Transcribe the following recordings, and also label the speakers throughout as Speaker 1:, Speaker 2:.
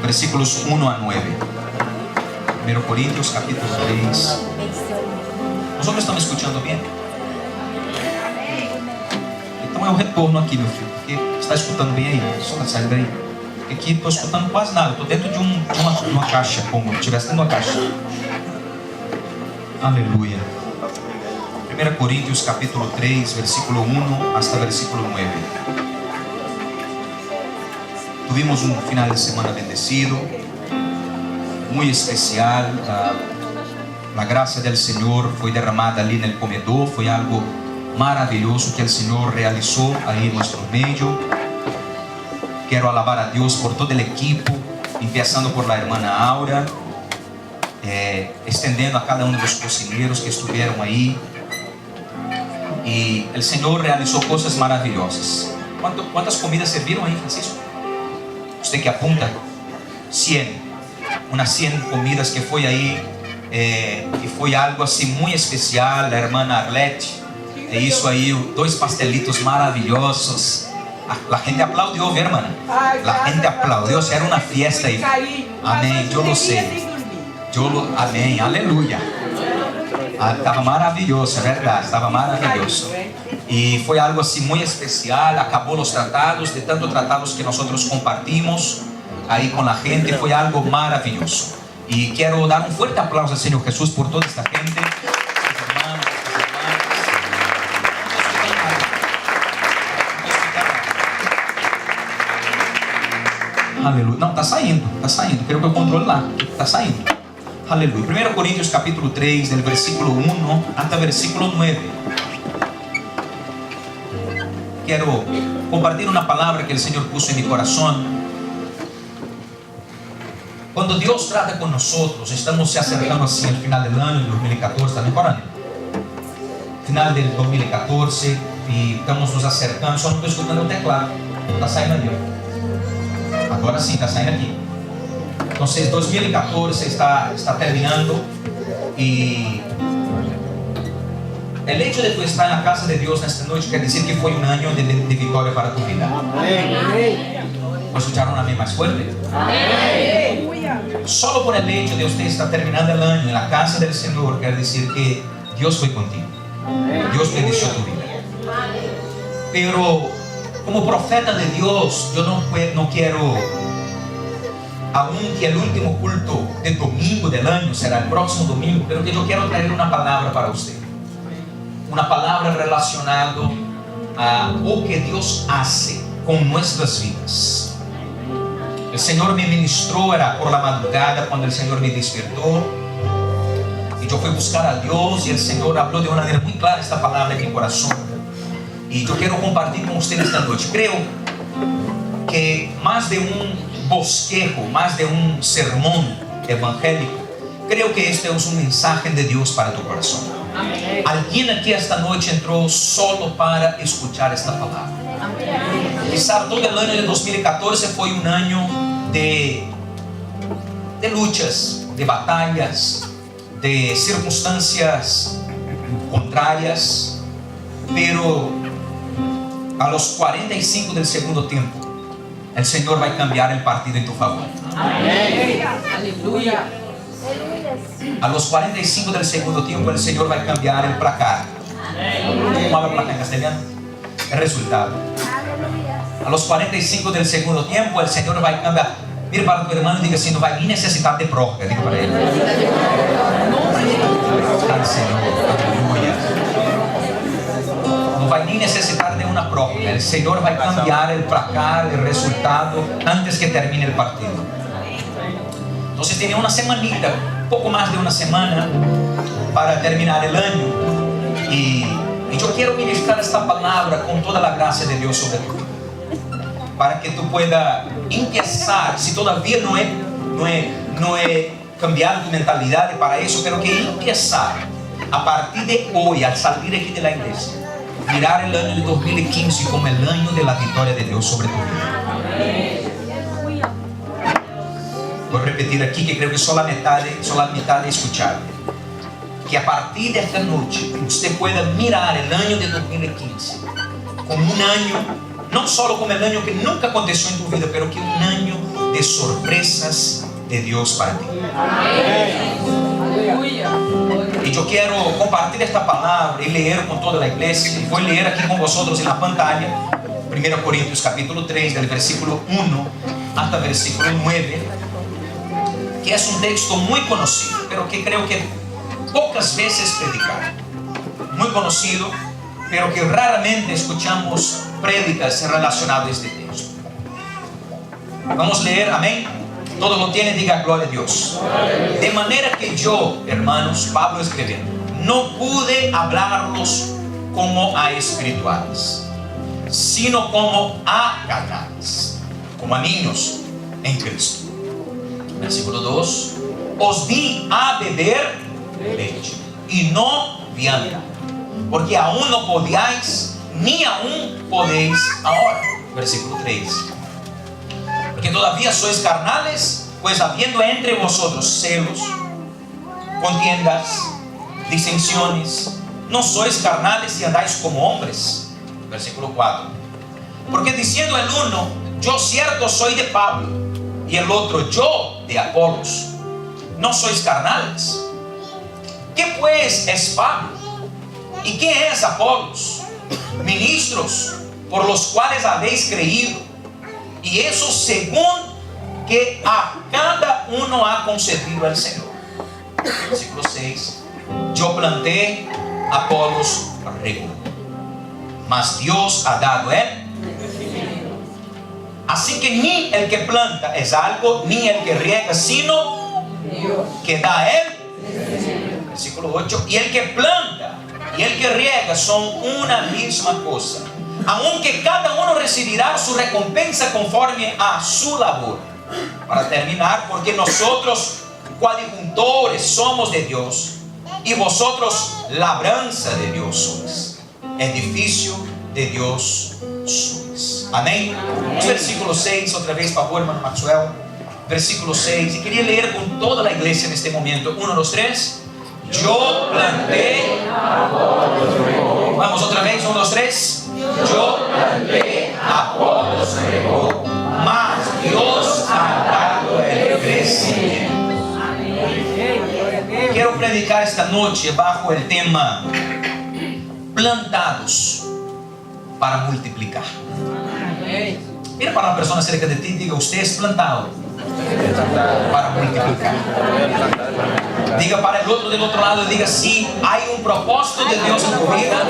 Speaker 1: versículos 1 a 9. 1 Corintios capítulo 3. Os homens estão me escutando bem? Então é o retorno aqui, meu filho. Porque você está escutando bem aí? Só sai daí. Porque aqui estou escutando quase nada. Estou dentro de uma caixa, como se estivesse dentro de uma caixa. Aleluia. 1 Corintios capítulo 3, versículo 1 hasta versículo 9. Tuvimos um final de semana bendecido, muito especial. A graça do Senhor foi derramada ali no comedor. Foi algo maravilhoso que o Senhor realizou aí em nosso meio. Quero alabar a Deus por todo o equipo, começando por a irmã Aura, estendendo a cada um dos cozinheiros que estiveram aí. E o Senhor realizou coisas maravilhosas. Quantas comidas serviram aí, Francisco? Você que apunta? 100. Umas 100 comidas que foi aí. E foi algo assim muito especial. A irmã Arlete, isso aí, 2 pastelitos maravilhosos. A gente aplaudiu, viu, irmã? A gente aplaudiu, era uma fiesta aí. Amém, eu lo sei. Amém, aleluia. Estava maravilhoso, é verdade, estava maravilhoso. E foi algo assim muito especial. Acabou os tratados, de tantos tratados que nós compartimos aí com a gente. Foi algo maravilhoso. E quero dar um forte aplauso ao Senhor Jesus por toda esta gente. Aleluia. Não, está saindo. Quero que eu controle lá. Está saindo. Aleluia. 1 Coríntios capítulo 3, del versículo 1 até versículo 9. Quero compartilhar uma palavra que o Senhor puso em meu coração. Quando Deus trata com nós, estamos se acercando assim ao final do ano, de 2014, está mejorando. Final de 2014, e estamos nos acercando. Só não estou escutando o teclado. Está saindo ali, ó. Agora sim, está saindo aqui. Então, 2014 está terminando. E o hecho de tu estar na casa de Deus nesta noite quer dizer que foi um ano de vitória para tu vida. Amém. ¿Vos escucharon un amén más fuerte? Amén. Solo por el hecho de usted estar terminando el año en la casa del Señor, quiere decir que Dios fue contigo. Dios bendició tu vida. Pero como profeta de Dios, yo no quiero, aunque el último culto de domingo del año será el próximo domingo, pero que yo quiero traer una palabra para usted. Una palabra relacionada a lo que Dios hace con nuestras vidas. El Señor me ministró, era por la madrugada cuando el Señor me despertó. Y yo fui a buscar a Dios y el Señor habló de una manera muy clara esta palabra en mi corazón. Y yo quiero compartir con ustedes esta noche. Creo que más de un bosquejo, más de un sermón evangélico, creo que este es un mensaje de Dios para tu corazón. Amén. Alguien aquí esta noche entró solo para escuchar esta palabra. Quizá todo el año de 2014 fue un año de luchas, de batallas, de circunstancias contrarias, pero a los 45 del segundo tiempo el Señor va a cambiar el partido en tu favor. Amén. Aleluya. A los 45 del segundo tiempo el Señor va a cambiar el placar. ¿Cómo habla placar en castellano? El resultado. A los 45 del segundo tiempo el Señor va a cambiar. Mira para tu hermano y diga así: no va a ni necesitar de prórroga. Diga para él. Al Señor, aleluya. No va a ni necesitar de una prórroga. El Señor va a cambiar el placar, el resultado antes que termine el partido. Entonces tenía una semanita, poco más de una semana para terminar el año. Y yo quiero ministrar esta palabra con toda la gracia de Dios sobre ti, para que tú puedas empezar, si todavía no he cambiado tu mentalidad para eso, pero que empezar a partir de hoy, al salir aquí de la iglesia, mirar el año de 2015 como el año de la victoria de Dios sobre tu vida. Voy a repetir aquí que creo que solo la mitad de escuchar. Que a partir de esta noche usted pueda mirar el año de 2015 como un año, no solo como el año que nunca aconteció en tu vida, pero que un año de sorpresas de Dios para ti. Y yo quiero compartir esta palabra y leer con toda la iglesia. Voy a leer aquí con vosotros en la pantalla 1 Corintios capítulo 3, del versículo 1 hasta el versículo 9, que es un texto muy conocido, pero que creo que pocas veces predicado. Muy conocido, pero que raramente escuchamos prédicas relacionadas a este texto. Vamos a leer, amén. Todos lo tienen, diga gloria a Dios. De manera que yo, hermanos, Pablo escribiendo, no pude hablarlos como a espirituales, sino como a carnales, como a niños en Cristo. Versículo 2: os di a beber leche y no vianda, porque aún no podíais, ni aún podéis ahora. Versículo 3: porque todavía sois carnales, pues habiendo entre vosotros celos, contiendas, disensiones, no sois carnales y andáis como hombres. Versículo 4: porque diciendo el uno, yo cierto soy de Pablo, y el otro, yo de Apolos, no sois carnales. ¿Qué pues es Pablo? ¿Y qué es Apolos? Ministros por los cuales habéis creído, y eso según que a cada uno ha concedido el Señor. Versículo 6: yo planté, Apolos regó, mas Dios ha dado él. Así que ni el que planta es algo, ni el que riega, sino que da él. Versículo 8: y el que planta y el que riega son una misma cosa, aunque cada uno recibirá su recompensa conforme a su labor. Para terminar, porque nosotros coadjuntores somos de Dios, y vosotros labranza de Dios sois, edificio de Dios sois. Amén. Versículo 6, otra vez, por favor, hermano Maxwell. Versículo 6, y quería leer con toda la iglesia en este momento. 1, 2, 3. Yo planté. Vamos otra vez, 1, 2, 3. Yo planté, Apolos regó, mas Dios ha dado el crecimiento. Quiero predicar esta noche bajo el tema plantados para multiplicar. Mira para la persona cerca de ti, diga: usted es plantado para multiplicar. Diga para el otro del otro lado, diga: sí, hay un propósito de Dios en tu vida,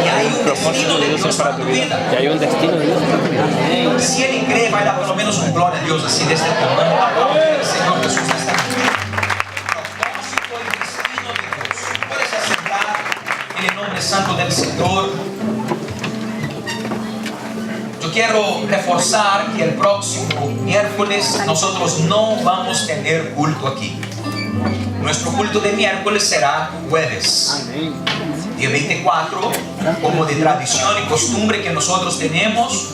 Speaker 1: y hay un destino de Dios para tu vida.
Speaker 2: Y hay un destino de Dios para tu vida.
Speaker 1: Si él cree, va a dar por lo menos un gloria a Dios así de este tamaño. Aplaudir al Señor Jesús esta noche. Propósito y destino de Dios. Puedes aceptar en el nombre santo del Señor. Yo quiero reforzar que el próximo miércoles nosotros no vamos a tener culto aquí. Nuestro culto de miércoles será jueves, día 24, como de tradición y costumbre que nosotros tenemos.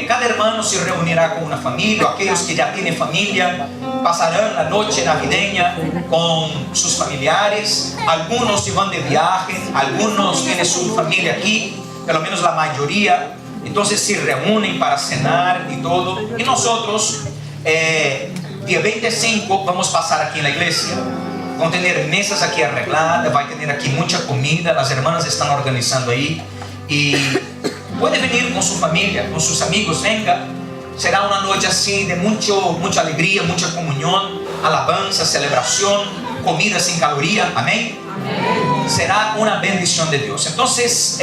Speaker 1: Cada hermano se reunirá con una familia. Aquellos que ya tienen familia pasarán la noche navideña con sus familiares. Algunos se van de viaje, algunos tienen su familia aquí, por lo menos la mayoría. Entonces se reúnen para cenar y todo. Y nosotros, día 25, vamos a pasar aquí en la iglesia. Vamos a tener mesas aquí arregladas, va a tener aquí mucha comida. Las hermanas están organizando ahí. Y puede venir con su familia, con sus amigos, venga. Será una noche así de mucha alegría, mucha comunión, alabanza, celebración, comida sin caloría. Amén. Será una bendición de Dios. Entonces,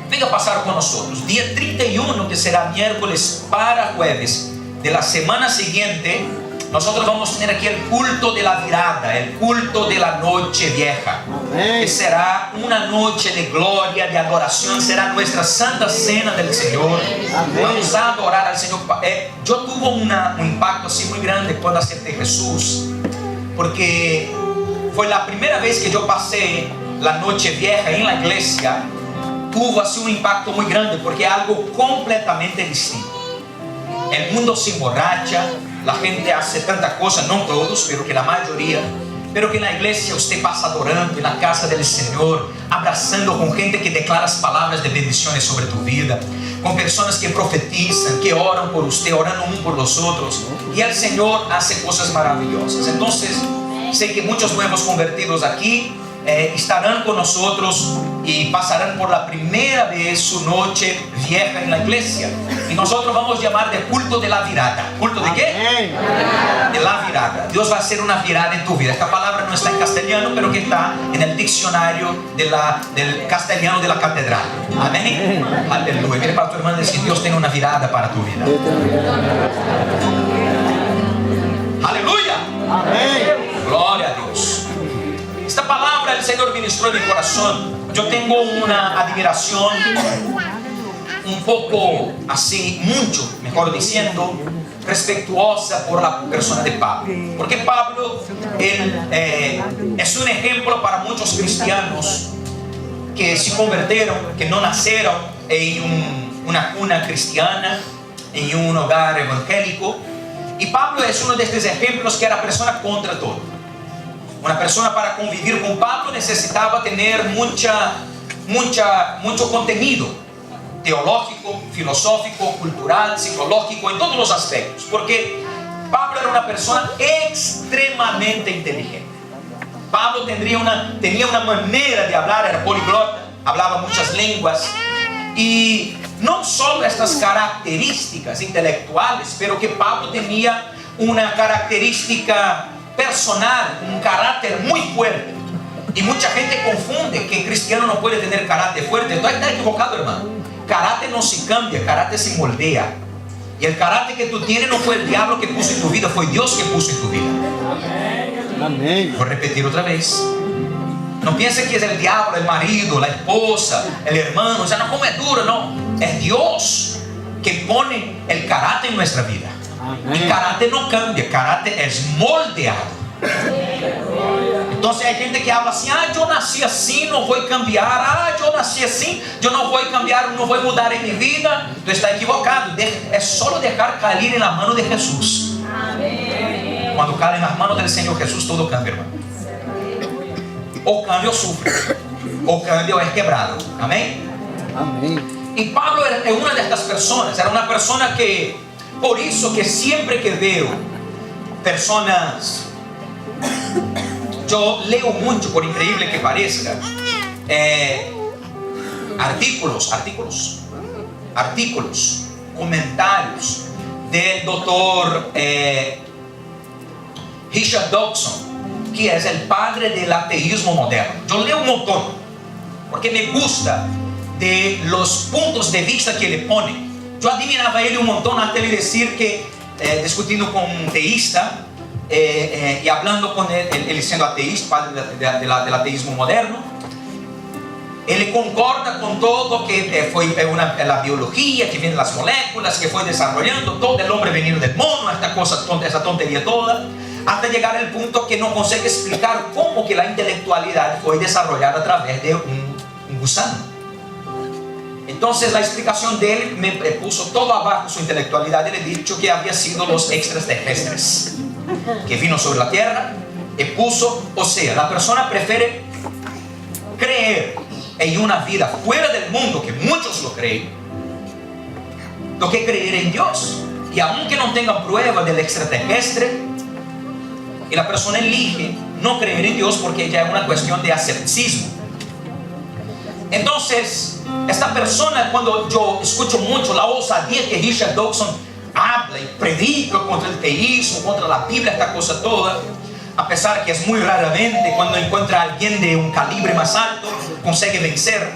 Speaker 1: venga a pasar con nosotros. Día 31, que será miércoles para jueves de la semana siguiente, nosotros vamos a tener aquí el culto de la virada, el culto de la noche vieja. Que será una noche de gloria, de adoración. Será nuestra santa cena del Señor. Vamos a adorar al Señor. Yo tuve un impacto así muy grande cuando acepté Jesús, porque fue la primera vez que yo pasé la noche vieja en la iglesia. Tuvo así un impacto muy grande, porque es algo completamente distinto. El mundo se emborracha, la gente hace tanta cosa, no todos, pero que la mayoría. Pero que en la iglesia usted pasa adorando, en la casa del Señor, abrazando con gente que declara palabras de bendiciones sobre tu vida. con personas que profetizan, que oran por usted, oran unos por los otros, y el Señor hace cosas maravillosas. Entonces, sé que muchos nuevos convertidos aquí estarán con nosotros y pasarán por la primera vez su noche vieja en la iglesia, y nosotros vamos a llamar de culto de la virada. ¿Culto de qué? De la virada. Dios va a hacer una virada en tu vida. Esta palabra no está en castellano, pero que está en el diccionario del castellano de la catedral. Amén. Aleluya. Mire para tu hermano y decir: Dios tiene una virada para tu vida. Aleluya.
Speaker 2: Amén.
Speaker 1: Gloria a Dios. Esta palabra el Señor ministró en mi corazón. Yo tengo una admiración un poco así, mucho, mejor diciendo, respetuosa por la persona de Pablo. Porque Pablo, él es un ejemplo para muchos cristianos que se convirtieron, que no nacieron en una cuna cristiana, en un hogar evangélico. Y Pablo es uno de estos ejemplos que era persona contra todo. Una persona, para convivir con Pablo, necesitaba tener mucho contenido teológico, filosófico, cultural, psicológico, en todos los aspectos, porque Pablo era una persona extremadamente inteligente. Pablo tenía una manera de hablar, era poliglota, hablaba muchas lenguas, y no solo estas características intelectuales, pero que Pablo tenía una característica personal, un carácter muy fuerte. Y mucha gente confunde que cristiano no puede tener carácter fuerte. Entonces está equivocado, hermano. Carácter no se cambia, carácter se moldea. Y el carácter que tú tienes no fue el diablo que puso en tu vida, fue Dios que puso en tu vida.
Speaker 2: Amén.
Speaker 1: Voy a repetir otra vez. No piense que es el diablo, el marido, la esposa, el hermano. O sea, no, como es duro, no. Es Dios que pone el carácter en nuestra vida.
Speaker 2: Amén.
Speaker 1: Y carácter no cambia, carácter es moldeado. Entonces hay gente que habla así: yo nací así, no voy a cambiar. Yo nací así, yo no voy a cambiar, no voy a mudar en mi vida. Tú estás equivocado. Es solo dejar caer en la mano de Jesús. Amén. Cuando cae en las manos del Señor Jesús, todo cambia, hermano. O cambia o sufre, o cambia o es quebrado. Amén.
Speaker 2: Amén.
Speaker 1: Y Pablo era una de estas personas. Era una persona que, por eso que siempre que veo personas, yo leo mucho, por increíble que parezca, artículos, comentarios del doctor Richard Dawkins, que es el padre del ateísmo moderno. Yo leo un montón porque me gusta de los puntos de vista que le pone. Yo admiraba a él un montón antes de decir que, discutiendo con un teísta, y hablando con él siendo ateísta, padre del ateísmo moderno, él concorda con todo que fue la biología, que viene las moléculas, que fue desarrollando todo el hombre venido del mono, esta tontería toda, hasta llegar al punto que no consigue explicar cómo que la intelectualidad fue desarrollada a través de un gusano. Entonces la explicación de él me puso todo abajo su intelectualidad. Él ha dicho que había sido los extraterrestres que vino sobre la tierra y puso, o sea, la persona prefiere creer en una vida fuera del mundo, que muchos lo creen, lo que creer en Dios. Y aunque no tengan prueba del extraterrestre, y la persona elige no creer en Dios porque ya es una cuestión de ascepticismo. Entonces, esta persona, cuando yo escucho mucho la osadía que Richard Dawkins habla y predica contra el teísmo, contra la Biblia, esta cosa toda, a pesar que es muy raramente cuando encuentra a alguien de un calibre más alto, consigue vencer.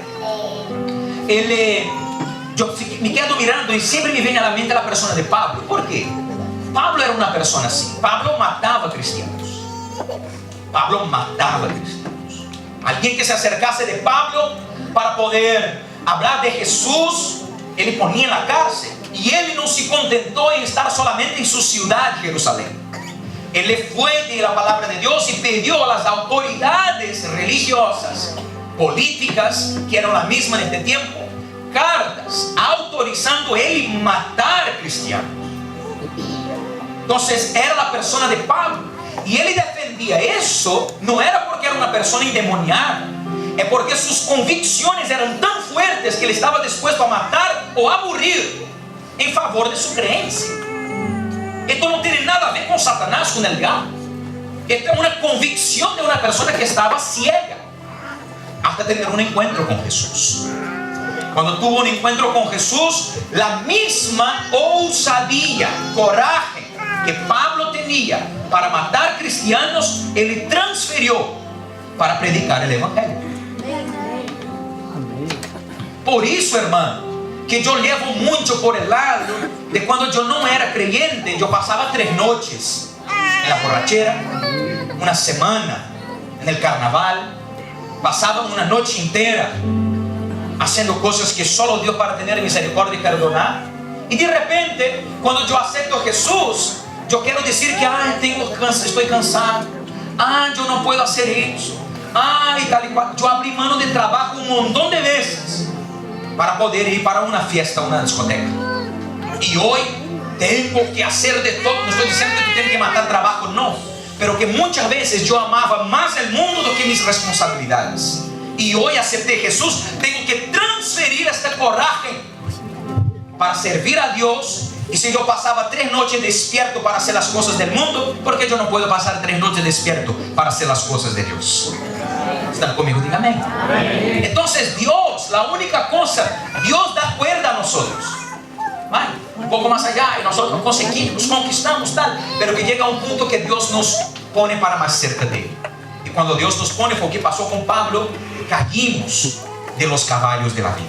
Speaker 1: Yo me quedo mirando y siempre me viene a la mente la persona de Pablo. ¿Por qué? Pablo era una persona así. Pablo mataba cristianos. Alguien que se acercase de Pablo para poder hablar de Jesús, él le ponía en la cárcel. Y él no se contentó en estar solamente en su ciudad, Jerusalén. Él le fue de la palabra de Dios y pidió a las autoridades religiosas, políticas, que eran las mismas en este tiempo, cartas autorizando a él matar cristianos. Entonces era la persona de Pablo. Y él defendía eso, no era porque era una persona endemoniada. es porque sus convicciones eran tan fuertes que él estaba dispuesto a matar o a morir en favor de su creencia. Esto no tiene nada a ver con Satanás, con el diablo. Esta es una convicción de una persona que estaba ciega hasta tener un encuentro con Jesús. Cuando tuvo un encuentro con Jesús, la misma osadía, coraje que Pablo tenía para matar cristianos, él transfirió para predicar el evangelio. Por eso, hermano, que yo llevo mucho por el lado de cuando yo no era creyente. Yo pasaba 3 noches en la borrachera, una semana en el carnaval, pasaba una noche entera haciendo cosas que solo Dios para tener misericordia y perdonar. Y de repente, cuando yo acepto a Jesús, yo quiero decir que estoy cansado, yo no puedo hacer eso, y tal y cual. Yo abrí mano de trabajo un montón de veces para poder ir para una fiesta, una discoteca. Y hoy tengo que hacer de todo. No estoy diciendo que tú tienes que matar trabajo, no, pero que muchas veces yo amaba más el mundo do que mis responsabilidades. Y hoy acepté a Jesús. Tengo que transferir este coraje para servir a Dios. Y si yo pasaba 3 noches despierto para hacer las cosas del mundo, ¿por qué yo no puedo pasar 3 noches despierto para hacer las cosas de Dios? ¿Están conmigo? Dígame. Amén. Entonces Dios, la única cosa, Dios da cuerda a nosotros. ¿Vale? Un poco más allá y nosotros conseguimos, conquistamos tal, pero que llega un punto que Dios nos pone para más cerca de Él. Y cuando Dios nos pone, fue lo que pasó con Pablo, caímos de los caballos de la vida.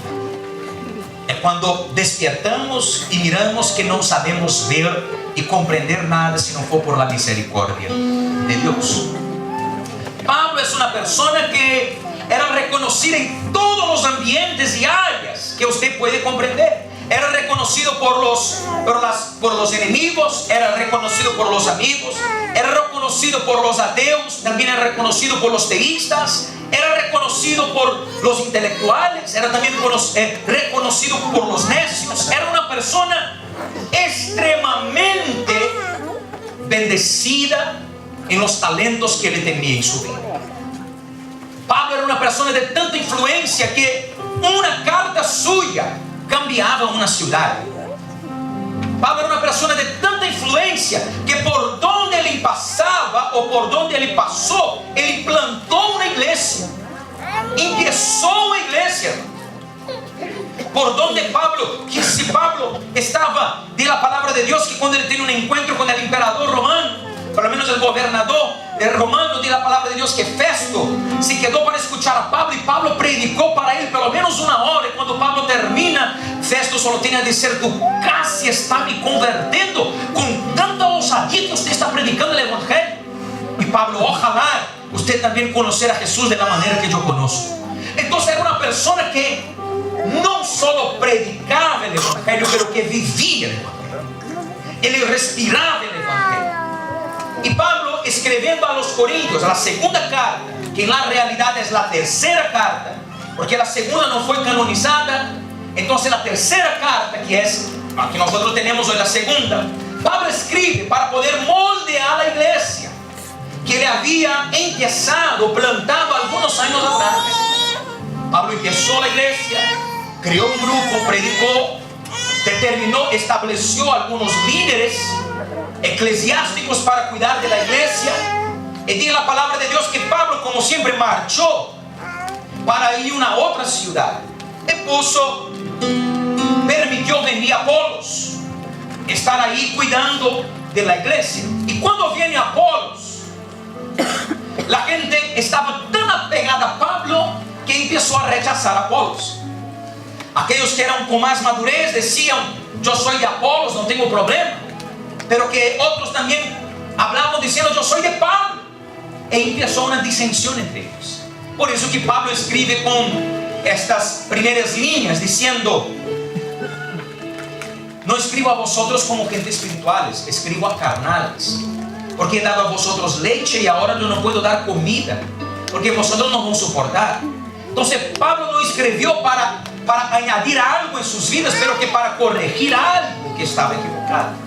Speaker 1: Es cuando despiertamos y miramos que no sabemos ver y comprender nada si no fue por la misericordia de Dios. Pablo es una persona que era reconocida en todos los ambientes y áreas que usted puede comprender. Era reconocido por los enemigos, era reconocido por los amigos, era reconocido por los ateos, también era reconocido por los teístas, era reconocido por los intelectuales, era también reconocido por los necios. Era una persona extremadamente bendecida en los talentos que él tenía en su vida. Pablo era una persona de tanta influencia que una carta suya cambiaba una ciudad. Pablo era una persona de tanta influencia que por donde él pasaba o por donde él pasó, él plantó una iglesia, empezó una iglesia. Por donde Pablo, que si Pablo estaba de la palabra de Dios, que cuando él tiene un encuentro con el emperador romano, por lo menos el gobernador romano, de la palabra de Dios que Festo se quedó para escuchar a Pablo, y Pablo predicó para él pelo menos 1 hora. Y cuando Pablo termina, Festo solo tiene a decir: tú casi está me convirtiendo con tanta osadía que usted está predicando el evangelio. Y Pablo: ojalá usted también conocer a Jesús de la manera que yo conozco. Entonces era una persona que no solo predicaba el evangelio, pero que vivía el evangelio. Él respiraba el evangelio. Y Pablo, escribiendo a los Corintios, la segunda carta, que en la realidad es la tercera carta, porque la segunda no fue canonizada, entonces la tercera carta, que es la que nosotros tenemos hoy, la segunda, Pablo escribe para poder moldear la iglesia que le había empezado, plantado algunos años atrás. Pablo empezó la iglesia, creó un grupo, predicó, determinó, estableció algunos líderes eclesiásticos para cuidar de la iglesia. Y dice la palabra de Dios que Pablo, como siempre, marchó para ir a una otra ciudad. Permitió venir a Apolos, estar ahí cuidando de la iglesia. Y cuando viene Apolos, la gente estaba tan apegada a Pablo que empezó a rechazar a Apolos. Aquellos que eran con más madurez decían: yo soy de Apolos, no tengo problema. Pero que otros también hablaban diciendo: yo soy de Pablo. E empezó una disensión entre ellos. Por eso que Pablo escribe con estas primeras líneas diciendo: no escribo a vosotros como gente espirituales, escribo a carnales, porque he dado a vosotros leche y ahora yo no puedo dar comida, porque vosotros no van a soportar. Entonces Pablo no escribió para añadir algo en sus vidas, pero que para corregir algo que estaba equivocado.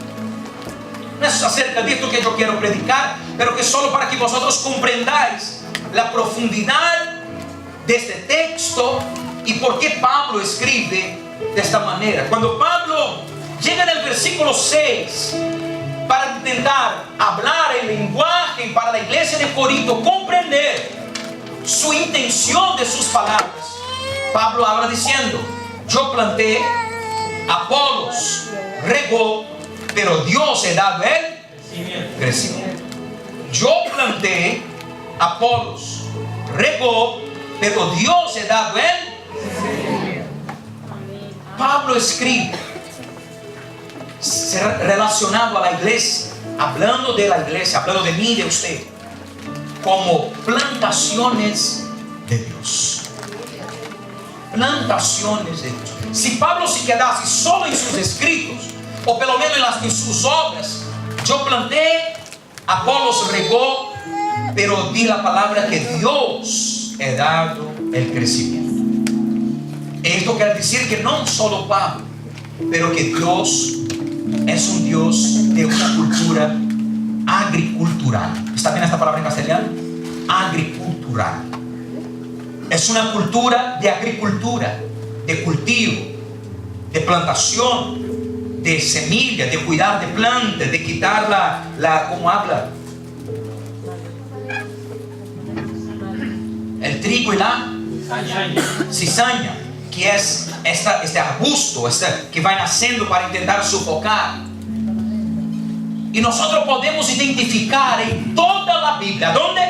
Speaker 1: No es acerca de esto que yo quiero predicar, pero que solo para que vosotros comprendáis la profundidad de este texto y por qué Pablo escribe de esta manera. Cuando Pablo llega en el versículo 6 para intentar hablar el lenguaje para la iglesia de Corinto, comprender su intención de sus palabras, Pablo habla diciendo: yo planté, Apolos regó, pero Dios ha dado el crecimiento. Yo planté, Apolos regó, pero Dios ha dado el. Pablo escribe relacionado a la iglesia, hablando de la iglesia, hablando de mí y de usted, como plantaciones de Dios. Plantaciones de Dios. Si Pablo se quedase solo en sus escritos, o pelo menos en sus obras, yo planté, Apolos regó, pero di la palabra que Dios ha dado el crecimiento. Esto quiere decir que no solo Pablo, pero que Dios es un Dios de una cultura agricultural. ¿Está bien esta palabra en castellano? Agricultural. Es una cultura de agricultura, de cultivo, de plantación, de semilla, de cuidar de plantas, de quitar ¿cómo habla? El trigo y la cizaña, que es este arbusto que va naciendo para intentar sofocar. Y nosotros podemos identificar en toda la Biblia, ¿dónde?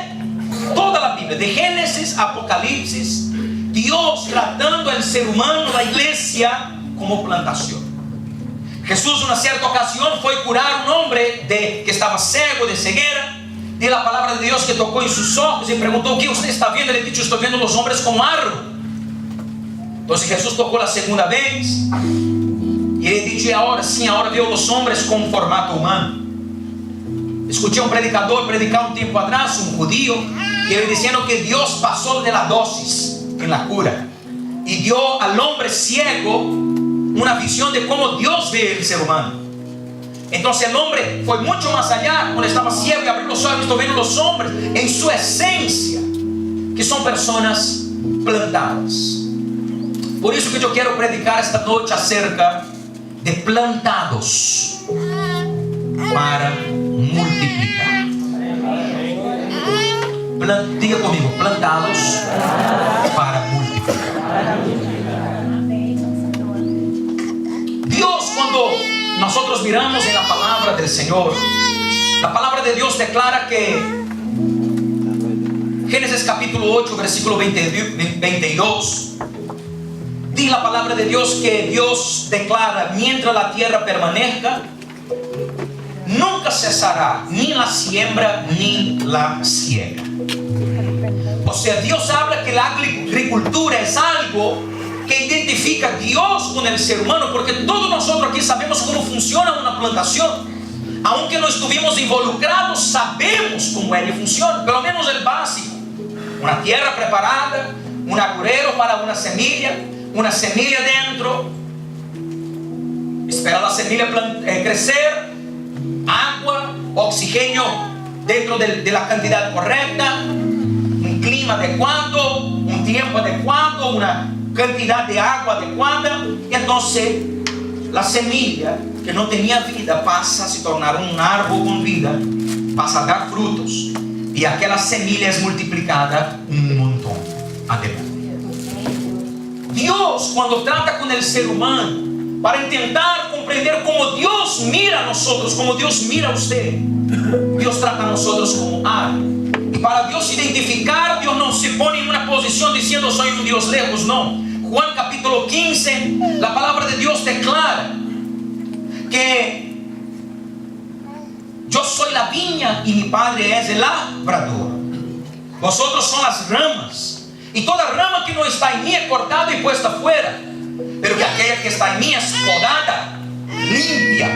Speaker 1: Toda la Biblia, de Génesis a Apocalipsis, Dios tratando al ser humano, la iglesia, como plantación. Jesús en una cierta ocasión fue a curar a un hombre que estaba ciego, de ceguera. Y la palabra de Dios que tocó en sus ojos y preguntó: ¿qué usted está viendo? Le dijo: estoy viendo los hombres como árbol. Entonces Jesús tocó la segunda vez y le dijo: ahora sí, ahora veo los hombres con formato humano. Escuché a un predicador predicar un tiempo atrás, un judío, que le diciendo que Dios pasó de la dosis en la cura y dio al hombre ciego una visión de cómo Dios ve el ser humano. Entonces el hombre fue mucho más allá. Cuando estaba ciego y abrió los ojos, estoy viendo los hombres en su esencia, que son personas plantadas. Por eso que yo quiero predicar esta noche acerca de plantados para multiplicar. Diga conmigo: plantados para multiplicar. Dios, cuando nosotros miramos en la palabra del Señor, la palabra de Dios declara que Génesis capítulo 8 versículo 22, dice la palabra de Dios que Dios declara: mientras la tierra permanezca, nunca cesará ni la siembra ni la siega. O sea, Dios habla que la agricultura es algo que identifica a Dios con el ser humano, porque todos nosotros aquí sabemos cómo funciona una plantación. Aunque no estuvimos involucrados, sabemos cómo ella funciona, pelo menos el básico. Una tierra preparada, un agujero para una semilla dentro, espera la semilla crecer, agua, oxígeno dentro de la cantidad correcta, un clima adecuado, un tiempo adecuado, una cantidad de agua adecuada, y entonces la semilla que no tenía vida pasa a se tornar un árbol con vida, pasa a dar frutos, y aquella semilla es multiplicada un montón adelante. Dios, cuando trata con el ser humano para intentar comprender cómo Dios mira a nosotros, como Dios mira a usted, Dios trata a nosotros como árbol. Y para Dios identificar, Dios no se pone en una posición diciendo: soy un Dios lejos. No. Juan capítulo 15, la palabra de Dios declara que yo soy la viña y mi Padre es el labrador. Vosotros son las ramas, y toda rama que no está en mí es cortada y puesta fuera, pero que aquella que está en mí es podada, limpia,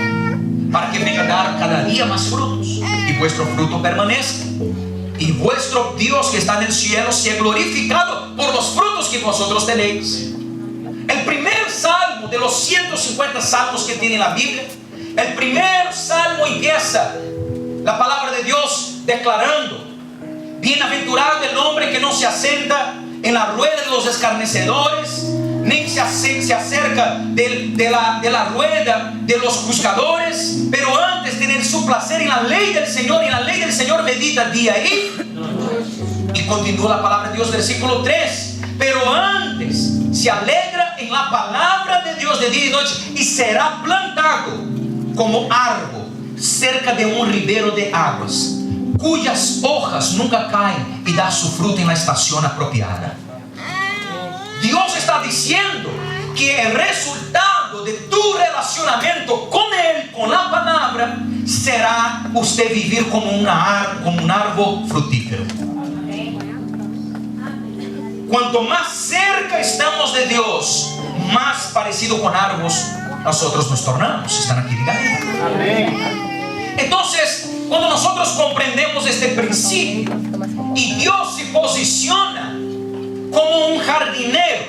Speaker 1: para que venga a dar cada día más frutos, y vuestro fruto permanezca, y vuestro Dios que está en el cielo sea glorificado por los frutos que vosotros tenéis. El primer salmo de los 150 salmos que tiene la Biblia, el primer salmo empieza la palabra de Dios declarando: bienaventurado el hombre que no se asienta en la rueda de los escarnecedores, ni se acerca de la rueda de los juzgadores, pero antes tener su placer en la ley del Señor, y en la ley del Señor medita día y continúa la palabra de Dios, versículo 3. Pero antes se alegra en la palabra de Dios de día y noche, y será plantado como árbol cerca de un ribero de aguas, cuyas hojas nunca caen, y da su fruto en la estación apropiada. Dios está diciendo que el resultado de tu relacionamiento con Él, con la palabra, será usted vivir como un árbol frutífero. Cuanto más cerca estamos de Dios, más parecido con árboles nosotros nos tornamos. ¿Están aquí? Díganme. Amén. Entonces, cuando nosotros comprendemos este principio y Dios se posiciona como un jardinero,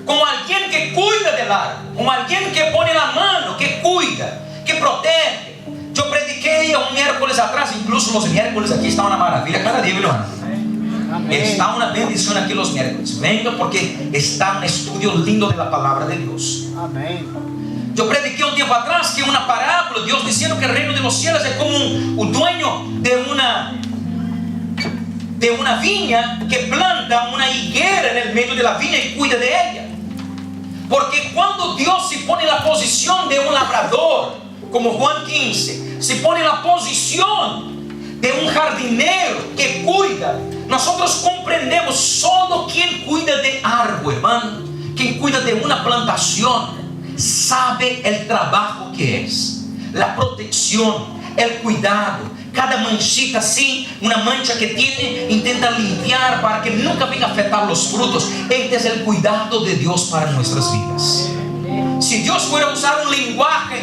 Speaker 1: como alguien que cuida del árbol, como alguien que pone la mano, que cuida, que protege. Yo prediqué un miércoles atrás, incluso los miércoles aquí está una maravilla, cada día, hermano. Está una bendición aquí los miércoles. Venga, porque está un estudio lindo de la palabra de Dios. Amén. Yo prediqué un tiempo atrás que una parábola, Dios diciendo que el reino de los cielos es como un dueño de una viña que planta una higuera en el medio de la viña y cuida de ella. Porque cuando Dios se pone en la posición de un labrador, como Juan 15, se pone en la posición de un jardinero que cuida, nosotros comprendemos solo quien cuida de árbol, hermano, quien cuida de una plantación, sabe el trabajo que es, la protección, el cuidado. Cada manchita así, una mancha que tiene, intenta limpiar para que nunca venga a afectar los frutos. Este es el cuidado de Dios para nuestras vidas. Si Dios fuera a usar un lenguaje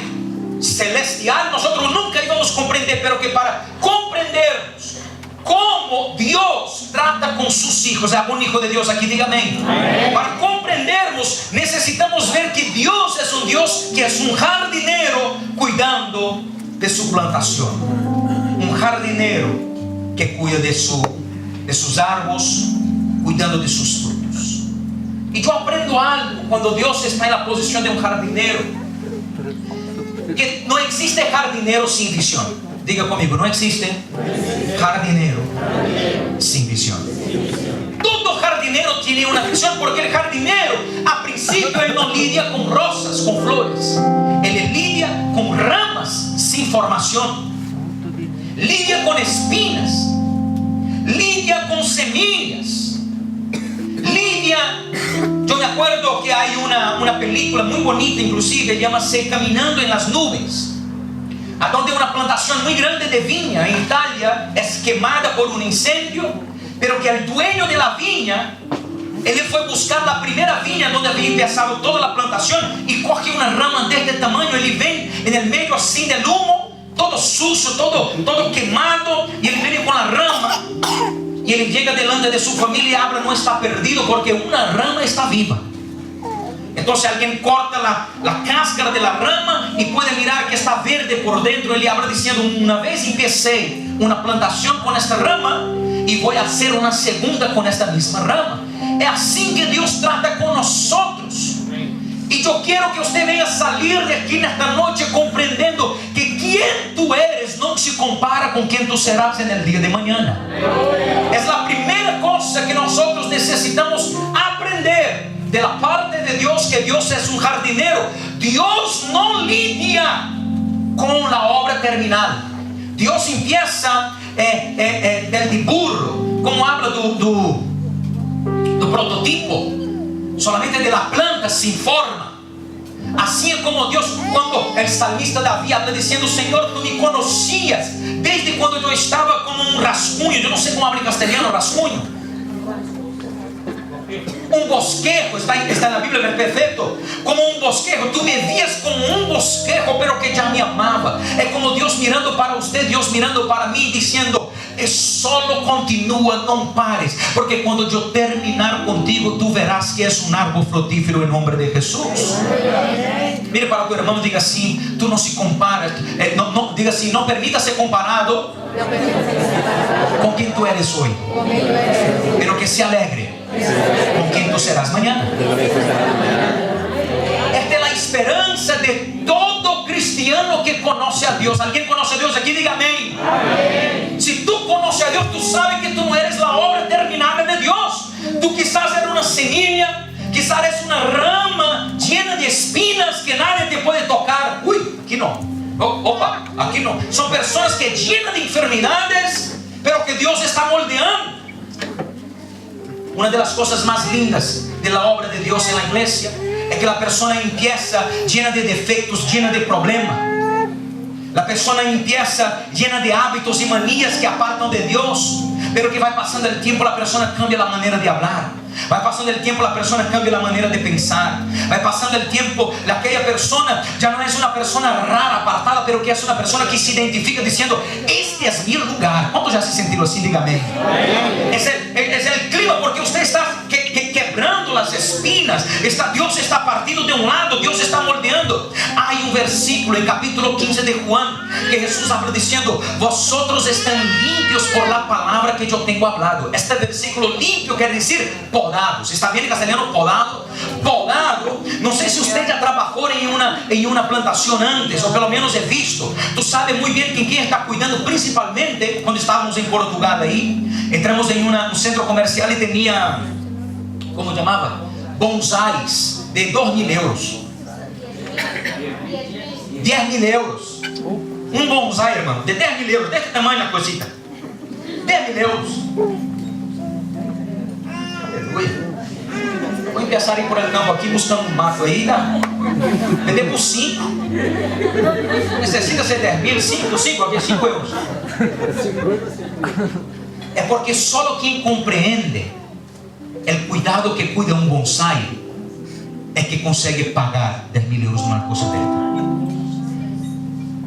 Speaker 1: celestial, nosotros nunca íbamos a comprender, pero que para comprendernos cómo Dios trata con sus hijos, ¿algún hijo de Dios aquí? Dígame. Para comprendernos necesitamos ver que Dios es un Dios que es un jardinero cuidando de su plantación, un jardinero que cuida de sus árboles, cuidando de sus frutos. Y yo aprendo algo cuando Dios está en la posición de un jardinero, que no existe jardinero sin visión. Diga conmigo, no existe jardinero sin visión. Todo jardinero tiene una visión, porque el jardinero a principio él no lidia con rosas, con flores. Él lidia con ramas sin formación, lidia con espinas, lidia con semillas, lidia. Yo me acuerdo que hay una película muy bonita, inclusive, llama-se Caminando en las Nubes, a donde una plantación muy grande de viña en Italia es quemada por un incendio, pero que el dueño de la viña, él fue a buscar la primera viña donde había empezado toda la plantación, y coge una rama de este tamaño, él ven en el medio así del humo, todo sucio, todo quemado, y él viene con la rama, y él llega delante de su familia y habla, no está perdido, porque una rama está viva. Entonces alguien corta la cáscara de la rama y puede mirar que está verde por dentro. Él habla diciendo, una vez empecé una plantación con esta rama y voy a hacer una segunda con esta misma rama. Es así que Dios trata con nosotros. Y yo quiero que usted venga a salir de aquí en esta noche comprendiendo que quien tú eres no se compara con quien tú serás en el día de mañana. Es la primera cosa que nosotros necesitamos aprender de la parte de Dios, que Dios es un jardinero. Dios no lidia con la obra terminal. Dios empieza del dibujo, como habla do prototipo, solamente de la planta sin forma. Así es como Dios, cuando el salmista David habla diciendo, Señor, tú me conocías desde cuando yo estaba como un rasguño. Yo no sé cómo habla en castellano rasguño. Un bosquejo, está en la Biblia, es perfecto. Como un bosquejo, tú me vías como un bosquejo, pero que ya me amaba. Es como Dios mirando para usted, Dios mirando para mí, diciendo, solo continúa, no pares, porque cuando yo terminar contigo, tú verás que es un árbol frutífero en nombre de Jesús. Mire para tu hermano, diga así, tú no se comparas, diga así, no permita ser comparado con quien tú eres hoy, pero que se alegre ¿Con quién tú serás mañana? Esta es la esperanza de todo cristiano que conoce a Dios. ¿Alguien conoce a Dios aquí? Diga amén. Amén. Si tú conoces a Dios, tú sabes que tú no eres la obra terminada de Dios. Tú quizás eres una semilla, quizás eres una rama llena de espinas que nadie te puede tocar. Uy, aquí no. Opa, aquí no. Son personas que llenan de enfermedades, pero que Dios está moldeando. Una de las cosas más lindas de la obra de Dios en la iglesia es que la persona empieza llena de defectos, llena de problemas. La persona empieza llena de hábitos y manías que apartan de Dios, pero que va pasando el tiempo, la persona cambia la manera de hablar. Va pasando el tiempo, la persona cambia la manera de pensar. Va pasando el tiempo, aquella persona ya no es una persona rara, apartada, pero que es una persona que se identifica diciendo: este es mi lugar. ¿Cuántos ya se sentido así? Dígame. Es el clima, porque usted está quebrando las espinas. Dios está partiendo de un lado, Dios está moldeando. Hay un versículo en capítulo 15 de Juan que Jesús habla diciendo: vosotros están limpios por la palabra que yo tengo hablado. Este versículo limpio quiere decir podados. ¿Está bien en castellano? Podado. Podado. No sé si usted ya trabajó en una plantación antes, o pelo menos he visto. Tú sabes muy bien que quien está cuidando, principalmente cuando estábamos en Portugal ahí, entramos en un centro comercial y tenía, ¿cómo llamaba? Bonsais de 2.000 euros. 10.000 euros. Un bonsai, hermano, de 10.000 euros. De este tamaño la cosita. 10.000 euros. Aleluya. Vou empezar a ir por el campo aqui buscando um mato aí, tá? Vender por 5. Necessita ser 10.000, 5 aqui, 5 euros. É porque só quem compreende o cuidado que cuida um bonsai é que consegue pagar 10.000 euros numa coisa dela.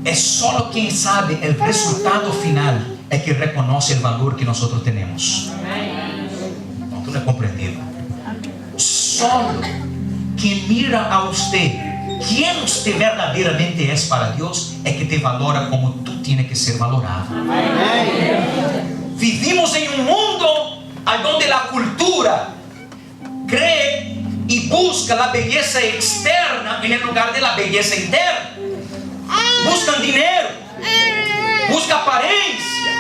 Speaker 1: É só quem sabe o resultado final é que reconhece o valor que nós temos. Não, tu não é compreendido. Só quem mira a você, quem você verdadeiramente é para Deus, é que te valora como tu tienes que ser valorado. Vivimos em um mundo onde a cultura cree e busca a beleza externa em lugar de la beleza interna. Buscan dinheiro, busca aparência,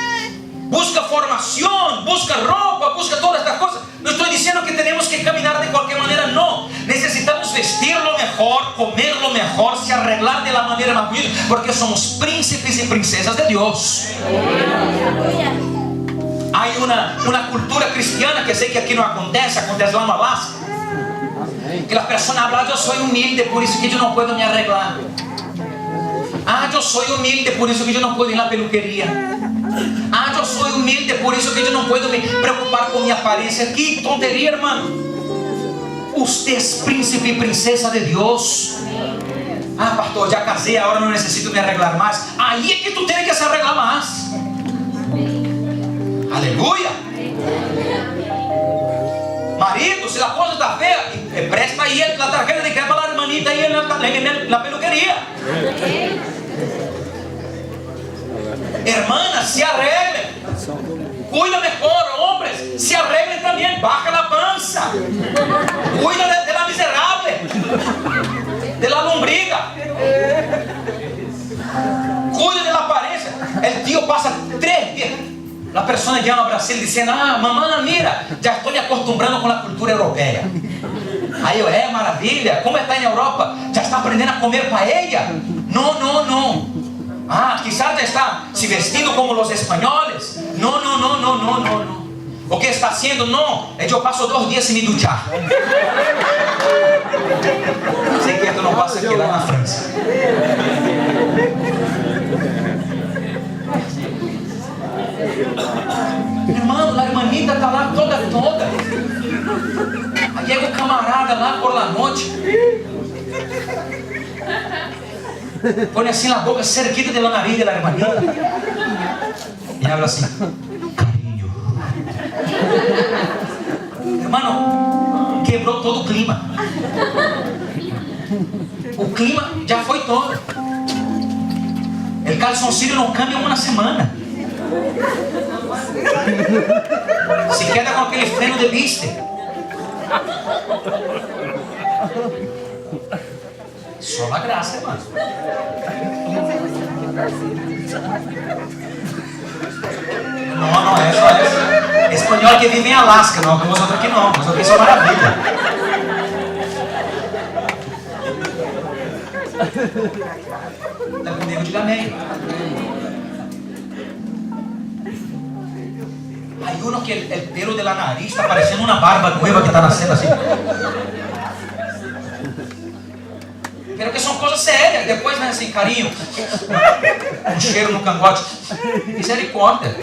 Speaker 1: busca formação, busca roupa, busca todas estas coisas. Não estou dizendo que temos que caminhar de qualquer maneira, não. Necessitamos vestir lo mejor, comer lo mejor, se arreglar de la manera más bonita, porque somos príncipes y princesas de Dios. Hay una cultura cristiana que sé que aquí no acontece lá no Alasca, que las personas hablan: yo soy humilde, por eso que yo no puedo me arreglar. Yo soy humilde, por eso que yo no puedo ir a la peluquería. Yo soy humilde, por eso que yo no puedo me preocupar con mi apariencia. ¡Qué tontería, hermano! Usted es príncipe y princesa de Dios. Pastor, ya casé, ahora no necesito me arreglar más. Ahí es que tú tienes que se arreglar más. Aleluya. Marido, si la cosa está fea, presta ahí la tarjeta de crédito a la hermanita ahí en la peluquería. Hermanas, se arreglen. Cuida mejor, hombres, se arreglen también. Baja la panza. Cuida de la miserable, de la lombriga. Cuida de la apariencia. El tío pasa 3 días. La persona llama a Brasil diciendo: mamá, mira, ya estoy acostumbrando con la cultura europea. Aí eu, maravilha, como está em Europa? Já está aprendendo a comer paella? No. Quizás já está se vestindo como os espanhóis? No. O que está haciendo? No, eu passo 2 dias sem me duchar. Sei que esto não passa aqui lá na França. Hermano, a hermanita está lá toda. Aí llega o camarada lá por la noite, põe assim na boca cerquita de la nariz de la hermanita e habla assim: carinho. Hermano, quebrou todo o clima. O clima já foi todo. O calzoncillo não cambia em uma semana. Se queda com aquele freno de viste. Só a graça, hermano. No, eso es español que vive en Alaska, no, como nosotros aquí no, nosotros aquí somos maravilla. Está conmigo, diga amén. Hay uno que el pelo de la nariz está parecendo una barba nueva que está naciendo así. Pero que son cosas serias. Depois, né, assim, carinho, um cheiro no cangote. Misericórdia.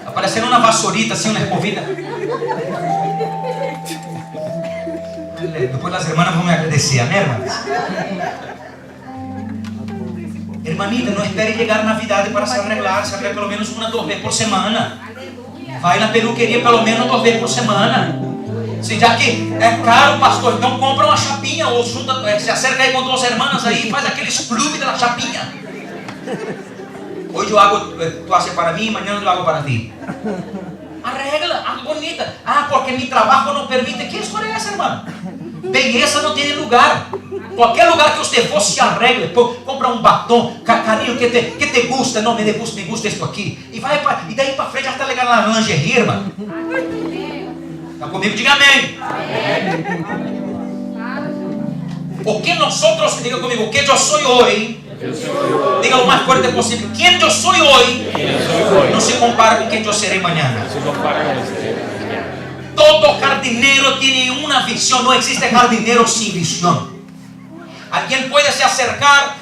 Speaker 1: Aparecendo uma vassourita, assim, uma escovita. Depois as irmãs vão me agradecer, amém, irmãs? Hermanita, não espere chegar na Navidade para se arreglar. Se arregla pelo menos 1 a 2 vezes por semana. Vai na peluqueria pelo menos 2 vezes por semana. Se já que é caro, pastor, então compra uma chapinha ou junta, se acerca aí com 2 irmãs aí e faz aqueles clubes da chapinha. Hoje eu hago, tu haces para mim, amanhã eu hago para ti. Arregla, algo bonita. Ah, porque mi trabajo não permite. Que história é essa, irmã? Beleza não tem lugar. Qualquer lugar que você for, se arregle. Compra um batom, carinho que te gusta. Não, me gusta isso aqui. E daí para frente até legal na lingerie, irmã. Está comigo? Diga amém. O que nosotros, diga comigo, o que eu sou hoje, diga o mais forte possível. Quem eu sou hoje não se compara com quem eu serei amanhã. Todo jardinero tem uma visão. Não existe jardinero sem visão. Alguém pode se acercar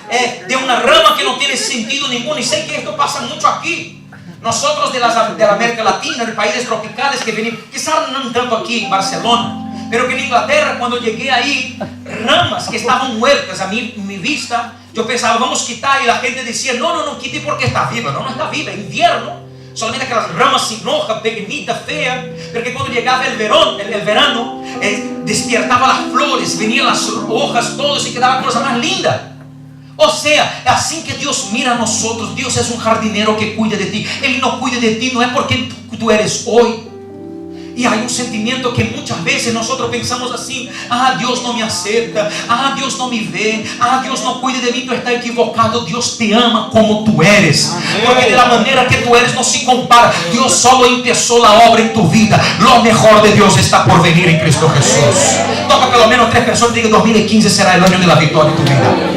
Speaker 1: de uma rama que não tem sentido nenhum. E sei que isto passa muito aqui. Nosotros de la América Latina, de países tropicales que venimos, quizás no tanto aquí en Barcelona, pero que en Inglaterra, cuando llegué ahí, ramas que estaban muertas a mi vista, yo pensaba, vamos a quitar, y la gente decía, no quite porque está viva. No está viva, invierno, solamente aquellas ramas sin hoja, pequeñitas, feas, porque cuando llegaba el verano, despertaba las flores, venían las hojas, todo, y quedaba cosa más linda. O sea, é assim que Deus mira a nós. Deus é um jardineiro que cuida de ti. Ele não cuida de ti, não é porque tu eres hoje. E há um sentimento que muitas vezes nós pensamos assim: ah, Deus não me aceita, ah, Deus não me vê, ah, Deus não cuida de mim. Tu está equivocado. Deus te ama como tu eres. Porque da maneira que tu eres não se compara. Deus só começou a obra em tu vida. Lo mejor de Deus está por venir em Cristo Jesus. Toca pelo menos 3 pessoas e diga: 2015 será o ano da vitória em tu vida.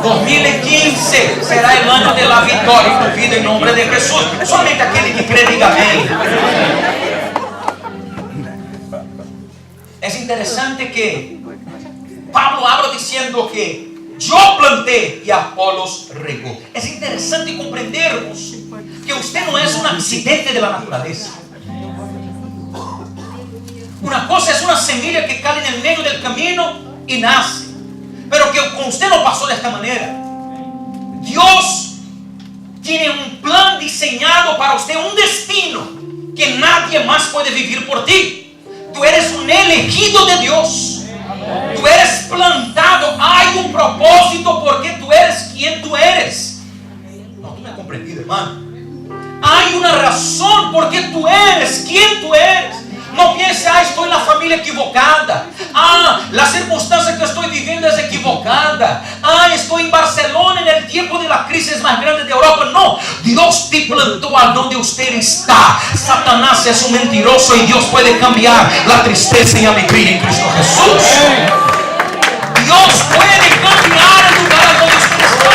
Speaker 1: 2015 será o ano da vitória em tu vida em nome de Jesus. Somente aquele que crê, diga amém. É interessante que Pablo habla dizendo que eu plantei e Apolos regou. É interessante compreendermos que você não é um acidente da natureza. Uma coisa é uma semilla que cai no meio do caminho e nasce. Pero que usted no pasó de esta manera. Dios tiene un plan diseñado para usted, un destino que nadie más puede vivir por ti. Tú eres un elegido de Dios. Tú eres plantado. Hay un propósito porque tú eres quien tú eres. No, tú me has comprendido, hermano. Hay una razón porque tú eres quien tú eres. No piense, estou na família equivocada. A circunstância que estou vivendo é equivocada. Estou em Barcelona no tempo da crise mais grande da Europa. Não, Deus te plantou onde você está. Satanás é um mentiroso e Deus pode cambiar a tristeza em alegria em Cristo Jesus. Deus pode cambiar o lugar onde você está.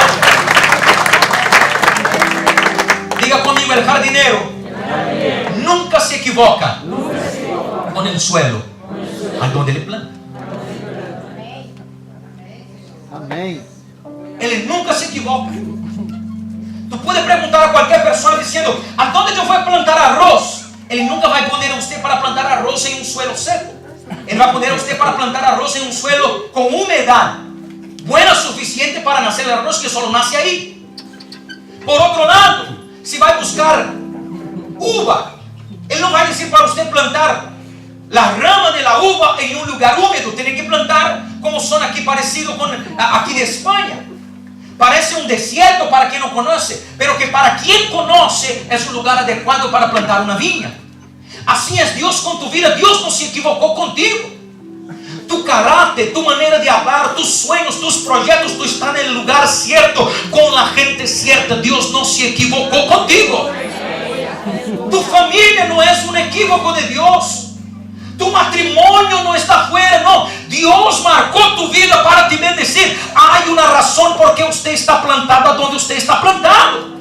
Speaker 1: Diga comigo, o jardineiro nunca se equivoca com o suelo aonde ele planta.
Speaker 2: Amém.
Speaker 1: Ele nunca se equivoca. Tu pode perguntar a qualquer pessoa dizendo: aonde eu vou plantar arroz? Ele nunca vai poner a você para plantar arroz em um suelo seco. Ele vai poner a você para plantar arroz em um suelo com umidade buena suficiente para nascer o arroz que só nasce aí. Por outro lado, se vai buscar uva, ele não vai dizer para você plantar a rama da uva em um lugar úmido. Tem que plantar como são aqui, parecido com aqui de Espanha. Parece un desierto para quien no conoce, pero que para quien conoce es un lugar adecuado para plantar una viña. Así es Dios con tu vida. Dios no se equivocó contigo. Tu carácter, tu manera de hablar, tus sueños, tus proyectos, tú estás en el lugar cierto, con la gente cierta. Dios no se equivocó contigo. Tu familia no es un equívoco de Dios. Tu matrimonio no está fuera, no. Dios marcó tu vida para te bendecir. Hay una razón por qué usted está plantado donde usted está plantado.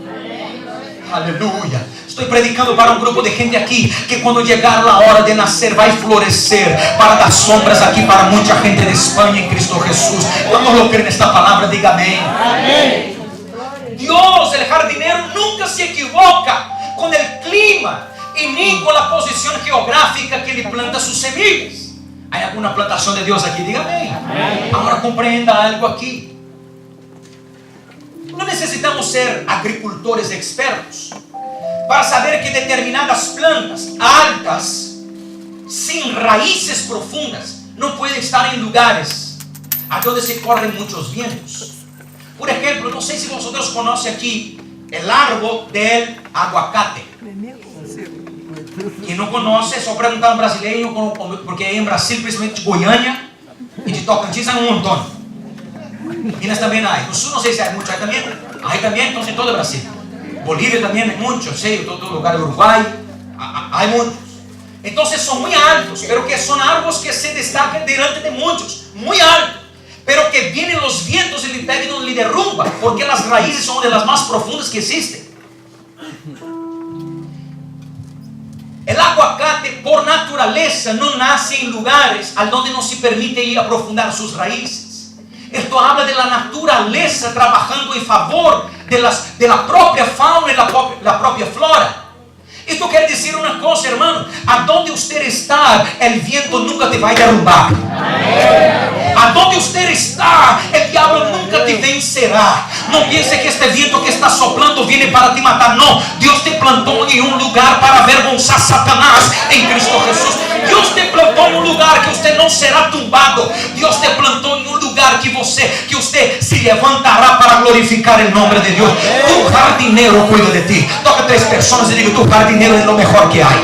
Speaker 1: Aleluya. Estoy predicando para un grupo de gente aquí que cuando llegar la hora de nacer va a florecer para dar sombras aquí para mucha gente de España en Cristo Jesús. ¿Cuántos lo creen esta palabra? Diga amén. Amén. Dios, el jardinero, nunca se equivoca con el clima y ni con la posición geográfica que le planta sus semillas. ¿Hay alguna plantación de Dios aquí? Diga amén. Amén. Ahora comprenda algo aquí. No necesitamos ser agricultores expertos para saber que determinadas plantas altas, sin raíces profundas, no pueden estar en lugares a donde se corren muchos vientos. Por ejemplo, no sé si vosotros conocen aquí el árbol del aguacate. Quien no conoce, só preguntar a un brasileño, porque en Brasil, principalmente de Goiânia y de Tocantins, hay un montón. Minas también hay. No sul no sé si hay mucho, hay también, entonces en todo el Brasil. Bolivia también hay muchos, sí, en todo lugar de Uruguay hay muchos. Entonces son muy altos, pero que son árboles que se destacan delante de muchos, muy altos, pero que vienen los vientos y le pegan y le derrumban, porque las raíces son de las más profundas que existen. El aguacate por naturaleza no nace en lugares a donde no se permite ir a aprofundar sus raíces. Esto habla de la naturaleza trabajando en favor de la propia fauna y la propia flora. Esto quiere decir una cosa, hermano. A donde usted está, el viento nunca te va a derrumbar. A donde usted está, el diablo nunca te vencerá. No piense que este viento que está soplando viene para te matar. No, Dios te plantó en un lugar para avergonzar a Satanás en Cristo Jesús. Dios te plantó en un lugar que usted no será tumbado. Dios te plantó en un lugar que usted se levantará para glorificar el nombre de Dios. Tu jardinero cuida de ti. Toca a 3 personas y diga: tu jardinero es lo mejor que hay.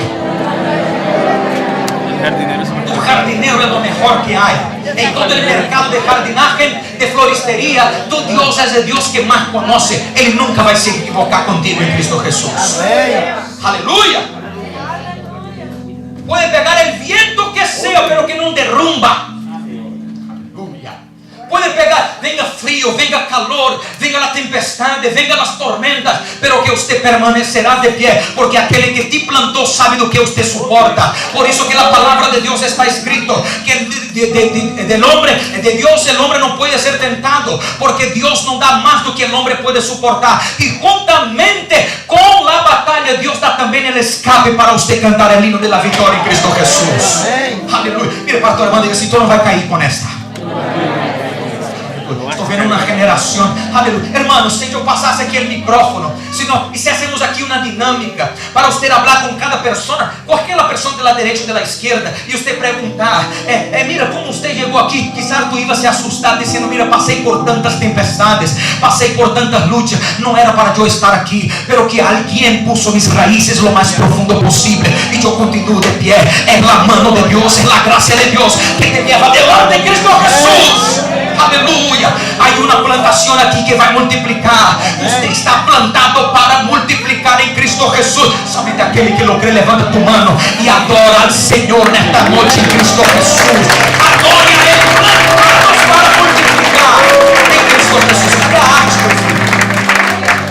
Speaker 1: Tu jardinero es lo mejor que hay. En todo el mercado de jardinaje, de floristería, tu Dios es el Dios que más conoce. Él nunca va a se equivocar contigo en Cristo Jesús. Aleluya. Puede pegar el viento que sea, pero que no derrumba. Puede pegar, venga frío, venga calor, venga la tempestad, venga las tormentas, pero que usted permanecerá de pie, porque aquel que te plantó sabe lo que usted soporta. Por eso que la palabra de Dios está escrito, que del hombre, de Dios el hombre no puede ser tentado, porque Dios no da más do que el hombre puede soportar. Y juntamente con la batalla, Dios da también el escape para usted cantar el himno de la victoria en Cristo Jesús. Aleluya. Mire, pastor hermano, diga: si tú no vas a caer con esta. Estou vendo uma geração, aleluia. Hermanos, se eu passasse aqui o micrófono, e se hacemos aqui uma dinâmica para você falar com cada pessoa, qualquer pessoa de la derecha ou de la izquierda, e você perguntar, mira, como você chegou aqui? Quizás tu iba a se assustar dizendo: mira, passei por tantas tempestades, passei por tantas lutas, não era para eu estar aqui, pero que alguém puso mis raíces lo mais profundo possível, e eu continuo de pé. É la mano de Deus, é la gracia de Deus que te lleva adelante en Cristo Jesús. Aleluia. Há uma plantação aqui que vai multiplicar. Você está plantado para multiplicar em Cristo Jesus. Somente aquele que lo crê, levanta tu mano e adora ao Senhor nesta noite em Cristo Jesus. Adore a Ele, plantados para multiplicar em Cristo Jesus.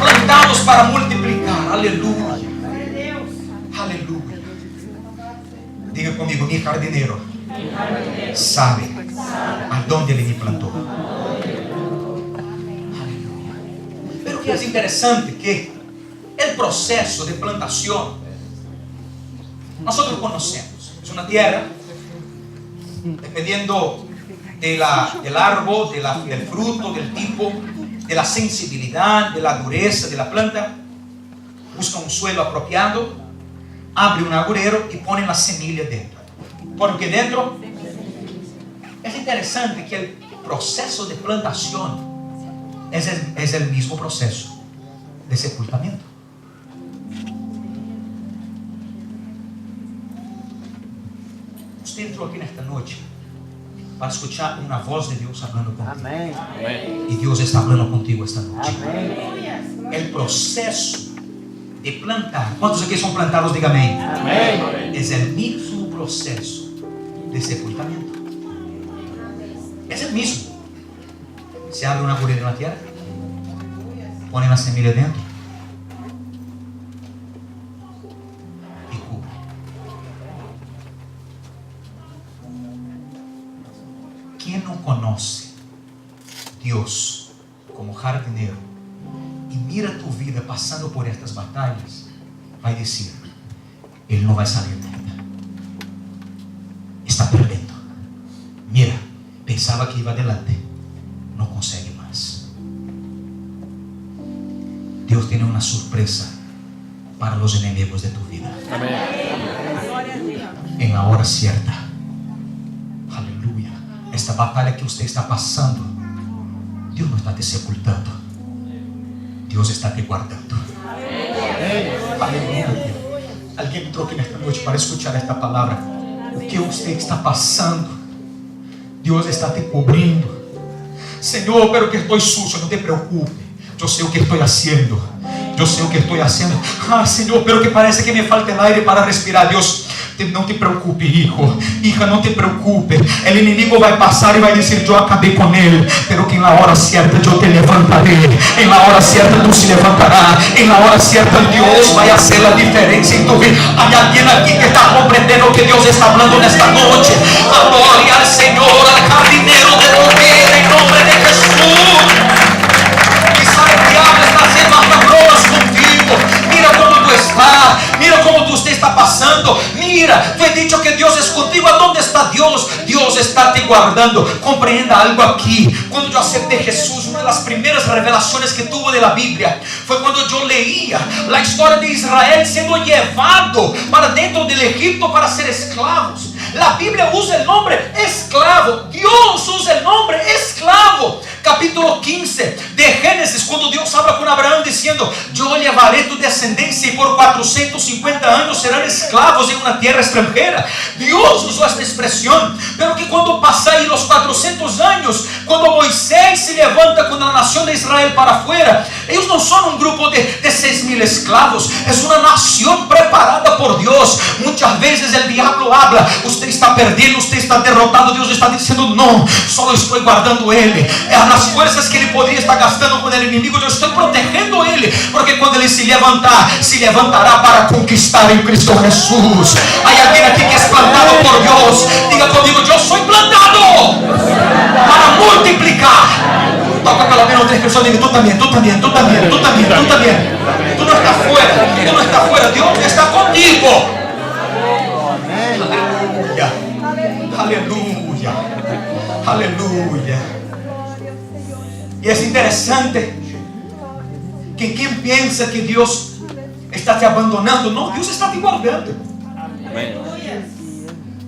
Speaker 1: Plantados para multiplicar. Aleluia. Aleluia. Diga comigo: mi jardinero sabe aonde ele me plantou. Pero que é interessante que o processo de plantação nós conhecemos. É uma terra, dependiendo del árbol, del fruto, del tipo, de la sensibilidad, de la dureza de la planta, busca un suelo apropiado, abre un agujero y pone la semilla dentro. ¿Pone o que dentro? É interessante que o processo de plantação es el mismo proceso de sepultamiento. Usted entró aquí en esta noche para escuchar una voz de Dios hablando contigo.
Speaker 2: Amén.
Speaker 1: Y Dios está hablando contigo esta noche.
Speaker 2: Amén.
Speaker 1: El proceso de plantar, ¿cuántos aquí son plantados? Dígame.
Speaker 2: Amén.
Speaker 1: Es el mismo proceso de sepultamiento. Es el mismo. Se abre una agujero en la tierra, ponen la semilla dentro y cubre. ¿Quién no conoce Dios como jardinero y mira tu vida pasando por estas batallas? Va a decir: Él no va a salir de ella. Está perdiendo. Mira, pensaba que iba adelante, no consegue más. Dios tiene una sorpresa para los enemigos de tu vida.
Speaker 3: Amén.
Speaker 1: En la hora cierta. Aleluya. Esta batalla que usted está pasando, Dios no está te sepultando, Dios está te guardando. Aleluya. Alguien entró aquí en esta noche para escuchar esta palabra. O que usted está pasando, Dios está te cubriendo. Señor, pero que estoy sucio. No te preocupes, yo sé lo que estoy haciendo. Yo sé lo que estoy haciendo. Ah, Señor, pero que parece que me falta el aire para respirar. Dios, no te preocupes, hijo, hija, no te preocupes. El enemigo va a pasar y va a decir: yo acabé con él, pero que en la hora cierta yo te levantaré. En la hora cierta tú se levantarás. En la hora cierta Dios va a hacer la diferencia en tu vida. Hay alguien aquí que está comprendiendo que Dios está hablando en esta noche. Adore al Señor, al jardinero de tu vida, en nombre de Jesús. Quizá el diablo está haciendo hasta bromas contigo. Mira cómo tú estás. Mira cómo usted está pasando. Mira, te he dicho que Dios es contigo. ¿A dónde está Dios? Dios está te guardando. Comprenda algo aquí. Cuando yo acepté a Jesús, una de las primeras revelaciones que tuvo de la Biblia fue cuando yo leía la historia de Israel siendo llevado para dentro del Egipto para ser esclavos. La Biblia usa el nombre esclavo. Dios usa el nombre esclavo. Capítulo 15 de Génesis, cuando Dios habla con Abraham diciendo: yo llevaré tu descendencia y por 450 años serán esclavos en una tierra extranjera. Dios usó esta expresión. Pero que cuando pasan los 400 años, cuando Moisés se levanta con la nación de Israel para afuera, ellos no son un grupo de 6.000 esclavos. Es una nación preparada por Dios. Muchas veces el diablo habla: usted está perdiendo, usted está derrotado. Dios está diciendo: no, solo estoy guardando él. Las fuerzas que él podría estar gastando con el enemigo, yo estoy protegiendo a él, porque cuando él se levantará para conquistar en Cristo Jesús. Hay alguien aquí que es plantado por Dios. Diga conmigo: yo soy plantado para multiplicar. Toca con la mano a 3 personas y diga: tú también. Tú no estás fuera, Dios está contigo. Aleluya. Y es interesante que quien piensa que Dios está te abandonando, no, Dios está te guardando.
Speaker 3: Amén.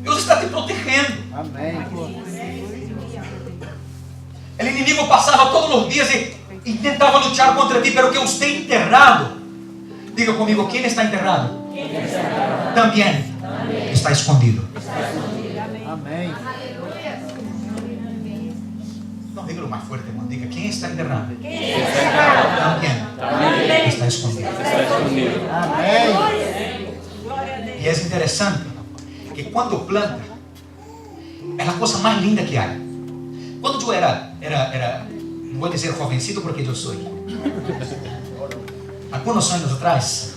Speaker 1: Dios está te protegiendo.
Speaker 2: Amén.
Speaker 1: El enemigo pasaba todos los días y intentaba luchar contra ti, pero que usted enterrado. Diga conmigo: ¿quién está enterrado? También está escondido.
Speaker 2: Amén.
Speaker 1: No, dígalo más fuerte, hermano. Diga: ¿quién está enterrado? También está escondido.
Speaker 2: Amén.
Speaker 1: Y es interesante que cuando planta, es la cosa más linda que hay. Cuando yo era, no voy a decir jovencito porque yo soy. Algunos años atrás,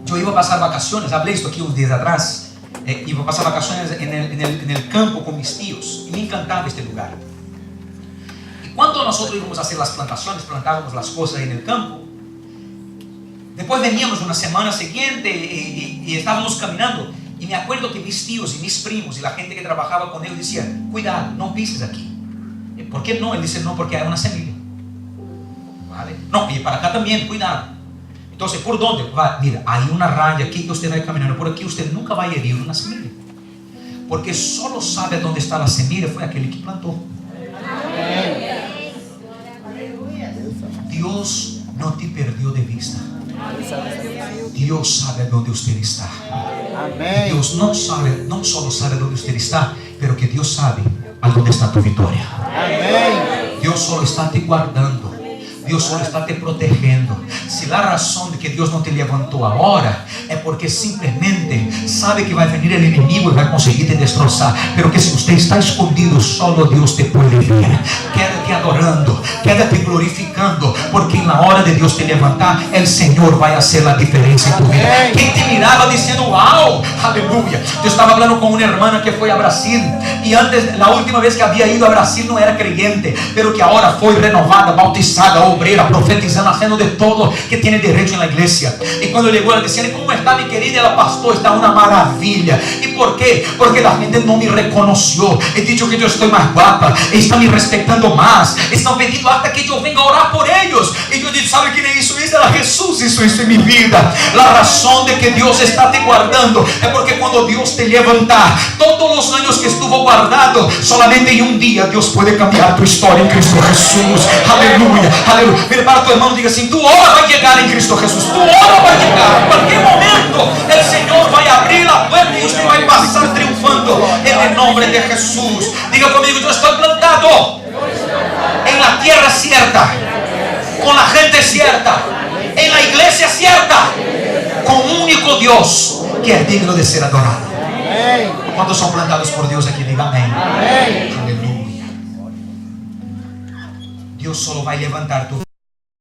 Speaker 1: yo iba a pasar vacaciones. Hablé esto aquí unos días atrás. Iba a pasar vacaciones en el campo con mis tíos. Y me encantaba este lugar. Y cuando nosotros íbamos a hacer las plantaciones, plantábamos las cosas en el campo. Después veníamos una semana siguiente y estábamos caminando. Y me acuerdo que mis tíos y mis primos y la gente que trabajaba con él decían: cuidado, no pises aquí. ¿Por qué no? Él dice: no, porque hay una semilla. ¿Vale? No, y para acá también, cuidado. Entonces, ¿por dónde? Va, mira, hay una raya aquí que usted va caminando. Por aquí usted nunca va a herir una semilla. Porque solo sabe dónde está la semilla fue aquel que plantó. vista. Dios sabe dónde usted está.
Speaker 2: Amém.
Speaker 1: Dios no solo sabe dónde usted está, pero que Dios sabe a dónde está tu victoria.
Speaker 2: Amém.
Speaker 1: Dios solo está te guardando. Dios solo está te protegendo. Si la razón de que Dios no te levantó ahora es porque simplemente sabe que va a venir el enemigo y va a conseguir te destrozar, pero que si usted está escondido, solo Dios te puede ver. Quédate adorando, quédate glorificando, porque en la hora de Dios te levantar, el Señor va a hacer la diferencia en tu vida. Quien te miraba diciendo wow, aleluya. Yo estaba hablando con una hermana que fue a Brasil, y antes, la última vez que había ido a Brasil no era creyente, pero que ahora fue renovada, bautizada, obrera, profetizando, haciendo de todo que tiene derecho en la iglesia. Y cuando llegó ella decía: ¿cómo está mi querida? Ela, pastor, está una maravilla. ¿Y por qué? Porque la gente no me reconoció. He dicho que yo estoy más guapa, están me respetando más, están pidiendo hasta que yo venga a orar por ellos. Y yo digo: ¿sabe quién hizo eso? Era Jesús hizo eso en mi vida. La razón de que Dios está te guardando es porque cuando Dios te levanta, todos los años que estuvo guardado, solamente en un día Dios puede cambiar tu historia en Cristo Jesús. Aleluya, aleluya. Mira para tu hermano y diga assim: tu hora vai llegar en Cristo Jesús. Tu hora vai llegar. En cualquier momento el Señor va a abrir la puerta y usted va a pasar triunfando en el nombre de Jesús. Diga conmigo: yo estoy plantado en la tierra cierta, con la gente cierta, en la iglesia cierta, con un único Dios que es digno de ser adorado. ¿Cuántos son plantados por Dios aquí? Diga amén. Aleluya. Dios solo va a levantar tu